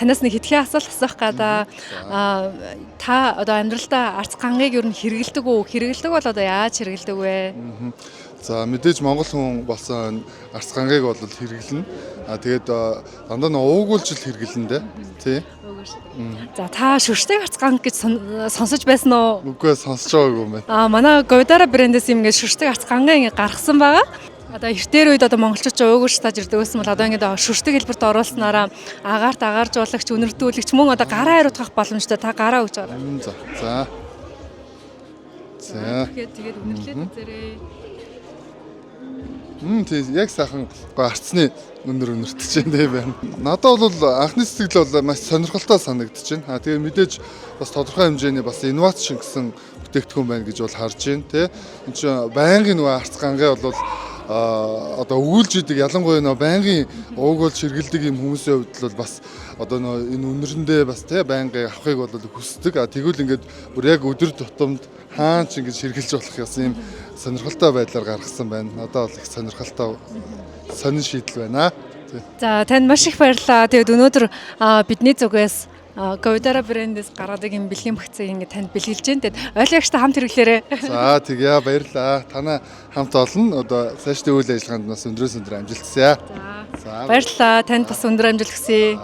танаас нэг хэдхэн асуулт асуух гадаа та одоо амьдралдаа арц гангийг ер нь хэрэгэлдэг үү? Хэрэгэлдэг бол одоо яаж хэрэгэлдэг вэ? За мэдээж Монгол хүн болсон арц гангийг бол хэрэглэнэ. Тэгээд дандаа нэг уугуулжил хэрэглэнэ дээ. Тий. За та шүрштэй арц ганг гэж сонсож байсан уу? Үгүй сонсож байгаагүй юм байна. Манай Говидара брэндээс юм ингээд шүрштэй арц гангийн ингээд гаргасан байгаа. Одоо эртээр үед одоо монголчууд ч уугуулж тааж ирдэг гэсэн бол одоо ингээд шүрштэй хэлбэрт оруулснараа агаарт агааржуулагч, үнэртүүлэгч мөн одоо гараа хариуцах боломжтой. Та гараа өгч байгаа. За. Тэгээд үнэрлээд үзээрэй. Тий, яг сайхан арцны өнөр өнөртөж байна. Надад бол анхны сэтгэл бол маш сонирхолтой санагдаж байна. Тэгээ мэдээж бас тодорхой хэмжээний бас инновац шингэсэн бүтээгдэхүүн байна гэж бол харж байна, тий. Энд чинь байнгын нөгөө арц гангаа бол одоо өгүүлж идэг ялангуяа нөгөө байнгын уугуулж хэрэгэлдэг юм хүмүүсийн хувьд бол бас одоо нөгөө энэ үнэрэндээ бас тий байнгын авахыг бол хүсдэг. Тэгвэл ингээд бүр яг өдөр тутамд хаан ч ингэж хэрэгэлж болох юм сонирхолтой байдлаар гаргасан байна. Надад бол их сонирхолтой сонин шийдэл байна. За танд маш их баярлалаа. Тэгээд өнөөдөр бидний зүгээс Говидара брэндээс гаргадаг юм бэлгийн багцыг ингээд танд бэлгэлж байна. Тэгээд ойлгогчтой хамт хэрэглээрэй. За тэгье баярлалаа. Танаа хамт олон одоо цаашдын үйл ажиллагаанд бас өндрөөс өндөр амжилт хүсье. За баярлалаа. Танд бас өндөр амжилт хүсье.